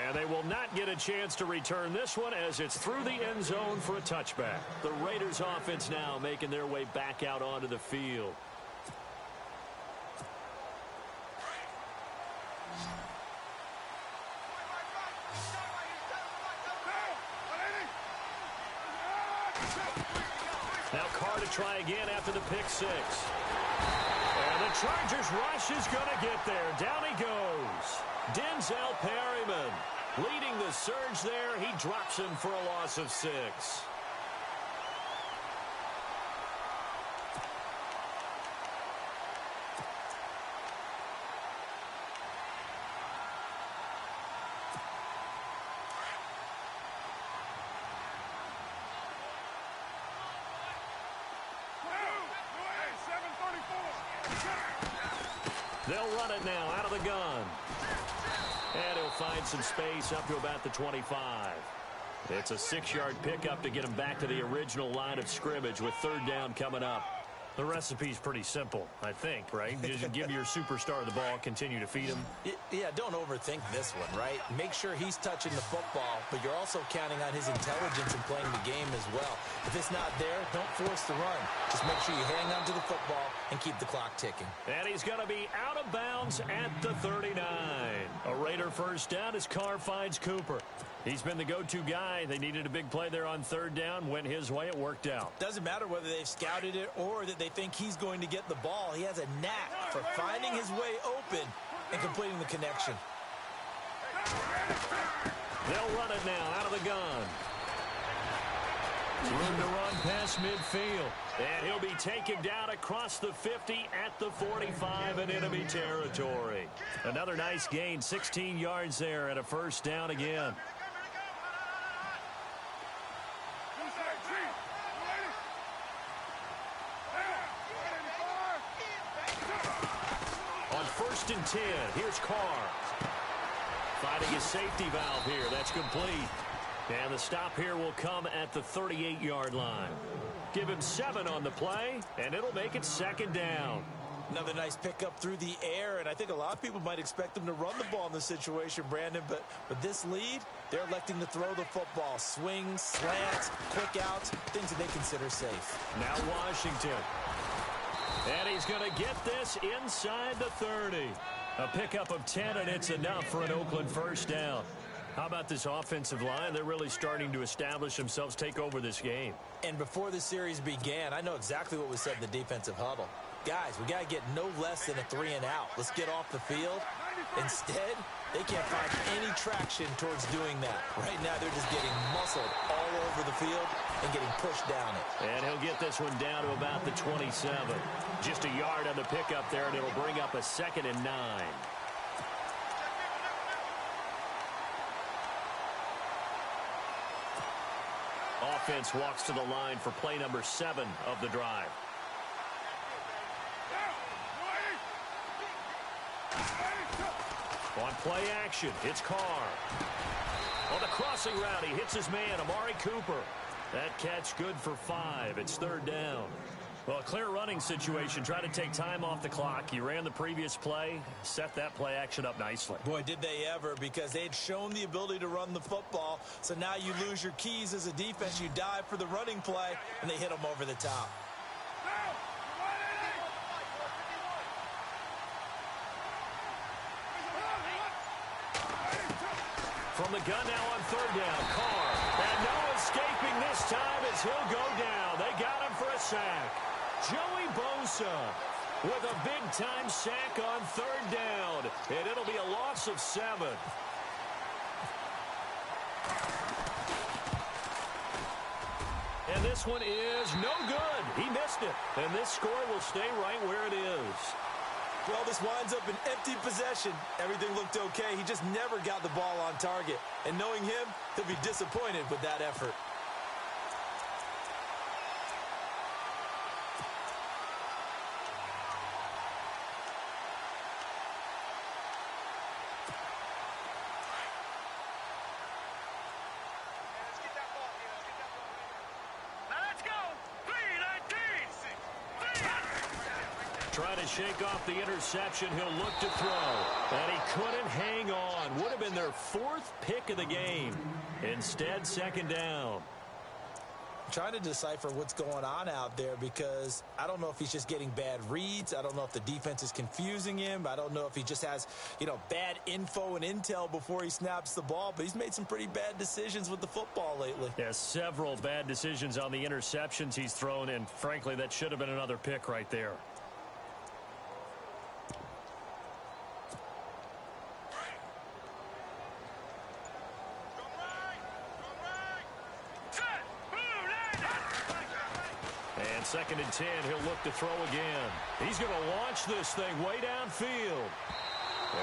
[SPEAKER 2] And they will not get a chance to return this one as it's through the end zone for a touchback. The Raiders offense now making their way back out onto the field. Now Carr to try again after the pick 6. And the Chargers rush is going to get there. Down he goes. Denzel Perryman leading the surge there. He drops him for a loss of 6. They'll run it now out of the gun. And he'll find some space up to about the 25. It's a 6-yard pickup to get him back to the original line of scrimmage with third down coming up. The recipe's pretty simple, I think, right? Just give your superstar the ball, continue to feed him.
[SPEAKER 3] Yeah, don't overthink this one, right? Make sure he's touching the football, but you're also counting on his intelligence in playing the game as well. If it's not there, don't force the run. Just make sure you hang on to the football and keep the clock ticking.
[SPEAKER 2] And he's going to be out of bounds at the 39. A Raider first down as Carr finds Cooper. He's been the go-to guy. They needed a big play there on third down. Went his way. It worked out.
[SPEAKER 3] Doesn't matter whether they've scouted it or that they think he's going to get the ball. He has a knack for finding his way open and completing the connection.
[SPEAKER 2] They'll run it now out of the gun. Room to run past midfield. And he'll be taken down across the 50 at the 45 in enemy territory. Another nice gain, 16 yards there and a first down again. On 1st and 10, here's Carr. Finding his safety valve here. That's complete. And the stop here will come at the 38-yard line. Give him 7 on the play, and it'll make it second down.
[SPEAKER 3] Another nice pickup through the air, and I think a lot of people might expect them to run the ball in this situation, Brandon, but with this lead, they're electing to throw the football. Swings, slants, quick outs, things that they consider safe.
[SPEAKER 2] Now Washington. And he's going to get this inside the 30. A pickup of 10, and it's enough for an Oakland first down. How about this offensive line? They're really starting to establish themselves, take over this game.
[SPEAKER 3] And before the series began, I know exactly what was said in the defensive huddle. Guys, we got to get no less than a 3 and out. Let's get off the field. Instead, they can't find any traction towards doing that. Right now, they're just getting muscled all over the field and getting pushed down it.
[SPEAKER 2] And he'll get this one down to about the 27. Just a yard on the pickup there, and it'll bring up a 2nd and 9. Offense walks to the line for play number 7 of the drive. On play action, it's Carr. On the crossing route, he hits his man, Amari Cooper. That catch good for 5. It's third down. Well, a clear running situation. Try to take time off the clock. You ran the previous play, set that play action up nicely.
[SPEAKER 3] Boy, did they ever, because they had shown the ability to run the football. So now you lose your keys as a defense. You dive for the running play, and they hit them over the top.
[SPEAKER 2] From the gun now on third down, Carr. And no escaping this time as he'll go down. They got him for a sack. Joey Bosa with a big-time sack on third down. And it'll be a loss of 7. And this one is no good. He missed it. And this score will stay right where it is.
[SPEAKER 3] Well, this winds up an empty possession. Everything looked okay. He just never got the ball on target. And knowing him, he'll be disappointed with that effort.
[SPEAKER 2] Trying to shake off the interception. He'll look to throw. And he couldn't hang on. Would have been their 4th pick of the game. Instead, second down.
[SPEAKER 3] I'm trying to decipher what's going on out there, because I don't know if he's just getting bad reads. I don't know if the defense is confusing him. I don't know if he just has, bad info and intel before he snaps the ball. But he's made some pretty bad decisions with the football lately.
[SPEAKER 2] Yeah, several bad decisions on the interceptions he's thrown. And frankly, that should have been another pick right there. And 2nd and 10, he'll look to throw again. He's going to launch this thing way downfield.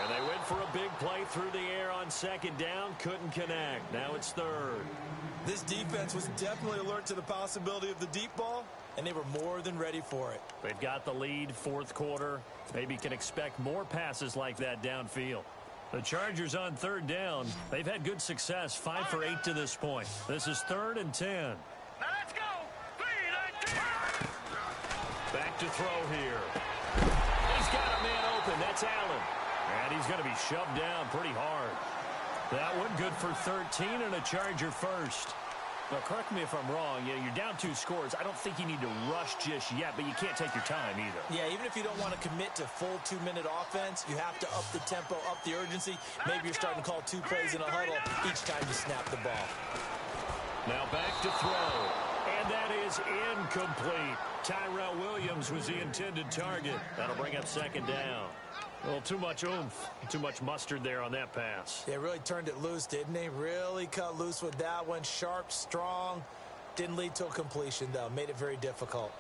[SPEAKER 2] And they went for a big play through the air on 2nd down. Couldn't connect. Now it's 3rd.
[SPEAKER 3] This defense was definitely alert to the possibility of the deep ball, and they were more than ready for it.
[SPEAKER 2] They've got the lead, fourth quarter. Maybe can expect more passes like that downfield. The Chargers on third down. They've had good success, 5 for 8 to this point. This is 3rd and 10.
[SPEAKER 4] Now let's go. 3 and 10.
[SPEAKER 2] Back to throw here. He's got a man open. That's Allen. And he's going to be shoved down pretty hard. That one good for 13 and a Charger first. Now, correct me if I'm wrong. You're down 2 scores. I don't think you need to rush just yet, but you can't take your time either.
[SPEAKER 3] Yeah, even if you don't want to commit to full 2-minute offense, you have to up the tempo, up the urgency. Maybe you're starting to call 2 plays in a huddle each time you snap the ball.
[SPEAKER 2] Now back to throw. And that is incomplete. Tyrell Williams was the intended target. That'll bring up 2nd down. Well, too much oomph, too much mustard there on that pass.
[SPEAKER 3] They really turned it loose, didn't they? Really cut loose with that one. Sharp, strong. Didn't lead to a completion, though. Made it very difficult.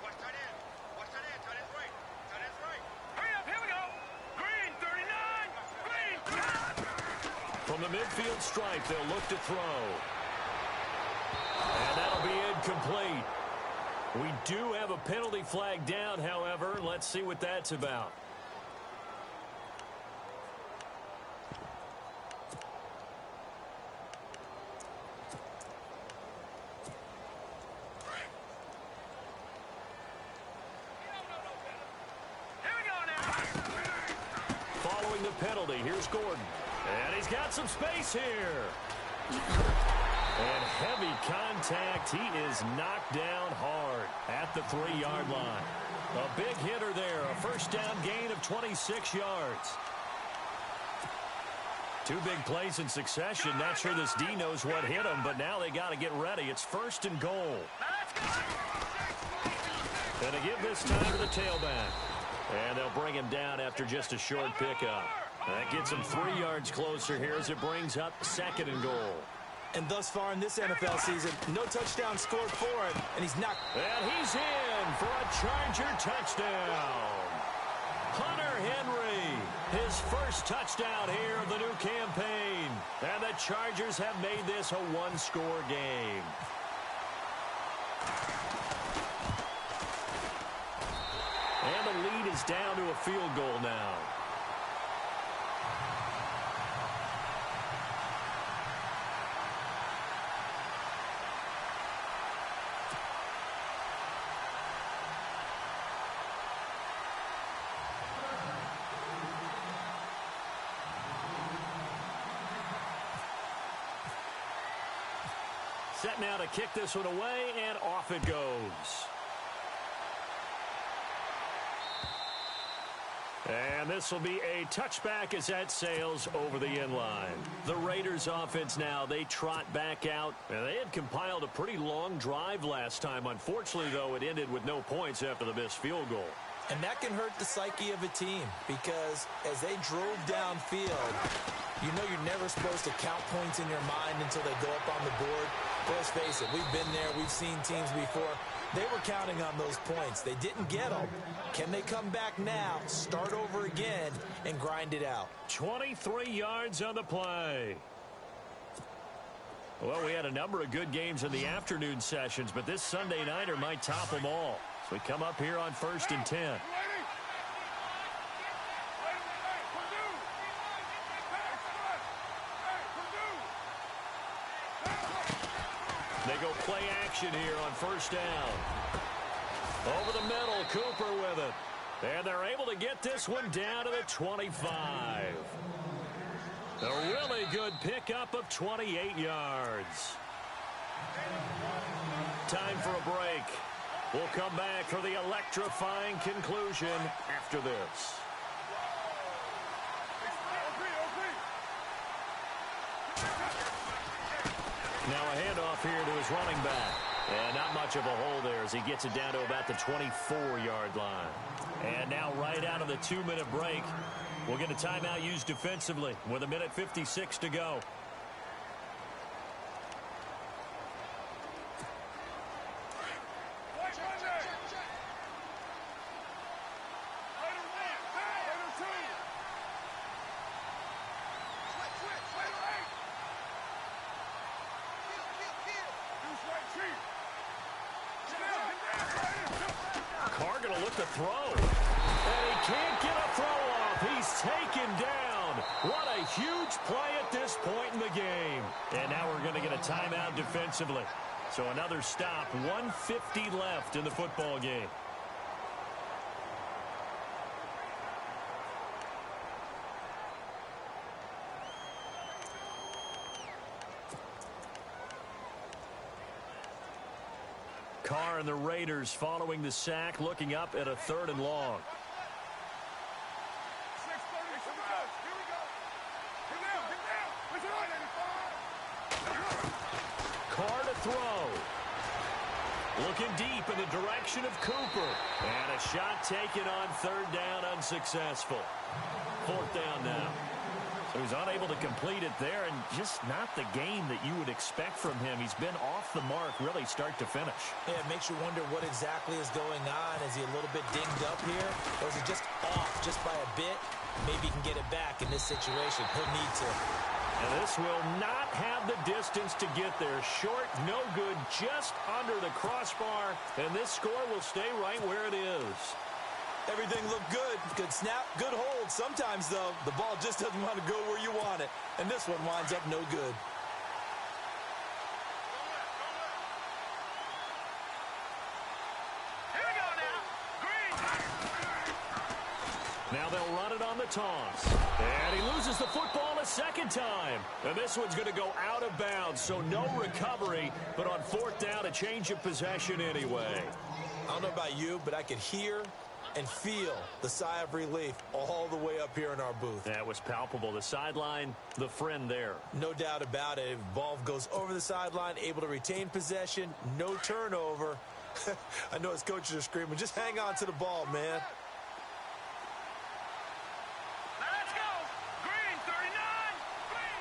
[SPEAKER 4] Watch tight end. Watch tight end. Tight end's right. Tight end's right. Hurry up. Here we go. Green, 39. Green.
[SPEAKER 2] From the midfield stripe, they'll look to throw. And that'll be incomplete. We do have a penalty flag down, however. Let's see what that's about.
[SPEAKER 4] Here we go now.
[SPEAKER 2] Following the penalty, here's Gordon. And he's got some space here. And heavy contact. He is knocked down hard at the 3-yard line. A big hitter there. A first down gain of 26 yards. 2 big plays in succession. Not sure this D knows what hit him, but now they got to get ready. It's 1st and goal. And to give this time to the tailback. And they'll bring him down after just a short pickup. That gets him 3 yards closer here as it brings up 2nd and goal.
[SPEAKER 3] And thus far in this NFL season, no touchdown scored for him, and he's not.
[SPEAKER 2] And he's in for a Charger touchdown. Hunter Henry, his first touchdown here of the new campaign. And the Chargers have made this a 1-score game. And the lead is down to a field goal now. Set now to kick this one away, and off it goes. And this will be a touchback as that sails over the end line. The Raiders offense now, they trot back out. And they had compiled a pretty long drive last time. Unfortunately, though, it ended with no points after the missed field goal.
[SPEAKER 3] And that can hurt the psyche of a team because as they drove downfield, you know you're never supposed to count points in your mind until they go up on the board. Let's face it, we've been there. We've seen teams before. They were counting on those points. They didn't get them. Can they come back now, start over again, and grind it out?
[SPEAKER 2] 23 yards on the play. Well, we had a number of good games in the afternoon sessions, but this Sunday nighter might top them all. So we come up here on 1st and 10. They go play action here on 1st down. Over the middle, Cooper with it. And they're able to get this one down to the 25. A really good pickup of 28 yards. Time for a break. We'll come back for the electrifying conclusion after this. Now a handoff here to his running back. And not much of a hole there as he gets it down to about the 24-yard line. And now right out of the 2-minute break, we'll get a timeout used defensively with 1:56 to go. with the throw. And he can't get a throw off. He's taken down. What a huge play at this point in the game. And now we're going to get a timeout defensively. So another stop, 1:50 left in the football game. Carr and the Raiders following the sack, looking up at a 3rd and long. Carr to throw. Looking deep in the direction of Cooper. And a shot taken on 3rd down, unsuccessful. 4th down now. So he's unable to complete it there, and just not the game that you would expect from him. He's been off the mark really start to finish.
[SPEAKER 3] Yeah, it makes you wonder what exactly is going on. Is he a little bit dinged up here, or is he just off just by a bit? Maybe he can get it back in this situation. He'll need to.
[SPEAKER 2] And this will not have the distance to get there. Short, no good, just under the crossbar, and this score will stay right where it is.
[SPEAKER 3] Everything looked good. Good snap, good hold. Sometimes, though, the ball just doesn't want to go where you want it. And this one winds up no good.
[SPEAKER 4] Here we go now. Green.
[SPEAKER 2] Now they'll run it on the toss. And he loses the football a second time. And this one's going to go out of bounds, so no recovery. But on 4th down, a change of possession anyway.
[SPEAKER 3] I don't know about you, but I could hear and feel the sigh of relief all the way up here in our booth.
[SPEAKER 2] That was palpable. The sideline, the friend there.
[SPEAKER 3] No doubt about it. Ball goes over the sideline, able to retain possession, no turnover. I know his coaches are screaming, just hang on to the ball, man.
[SPEAKER 4] Let's go. Green, 39. Green.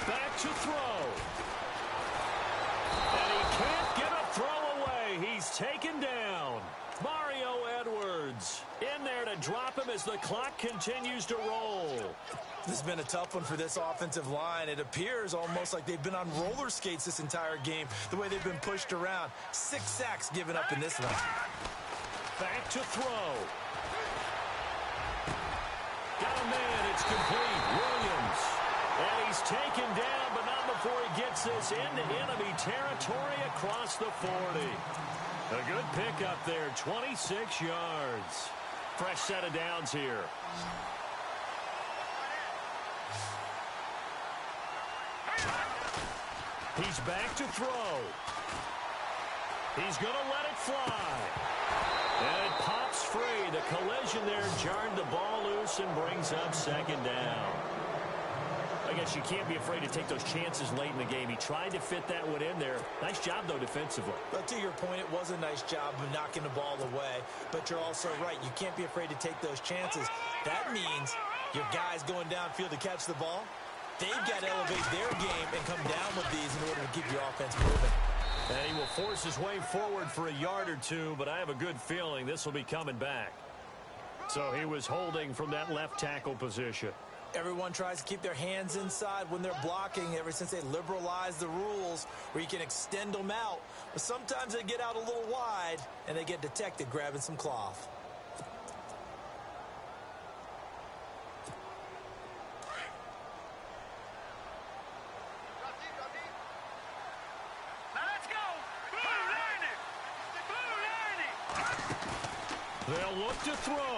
[SPEAKER 2] Back to throw. And he can't get a throw away. He's taken down. Mario Edwards in there to drop him as the clock continues to roll.
[SPEAKER 3] This has been a tough one for this offensive line. It appears almost like they've been on roller skates this entire game, the way they've been pushed around. 6 sacks given up in this one.
[SPEAKER 2] Back to throw. Got a man. It's complete. Williams. And he's taken down, but not before he gets this into enemy territory across the 40. A good pickup there, 26 yards. Fresh set of downs here. He's back to throw. He's going to let it fly. And it pops free. The collision there jarred the ball loose and brings up 2nd down. I guess you can't be afraid to take those chances late in the game. He tried to fit that one in there. Nice job, though, defensively.
[SPEAKER 3] But to your point, it was a nice job of knocking the ball away. But you're also right. You can't be afraid to take those chances. That means your guys going downfield to catch the ball, they've got to elevate their game and come down with these in order to keep your offense moving.
[SPEAKER 2] And he will force his way forward for a yard or two, but I have a good feeling this will be coming back. So he was holding from that left tackle position.
[SPEAKER 3] Everyone tries to keep their hands inside when they're blocking ever since they liberalized the rules where you can extend them out. But sometimes they get out a little wide and they get detected grabbing some cloth.
[SPEAKER 4] Let's go. Blue lining. Blue lining.
[SPEAKER 2] They'll look to throw.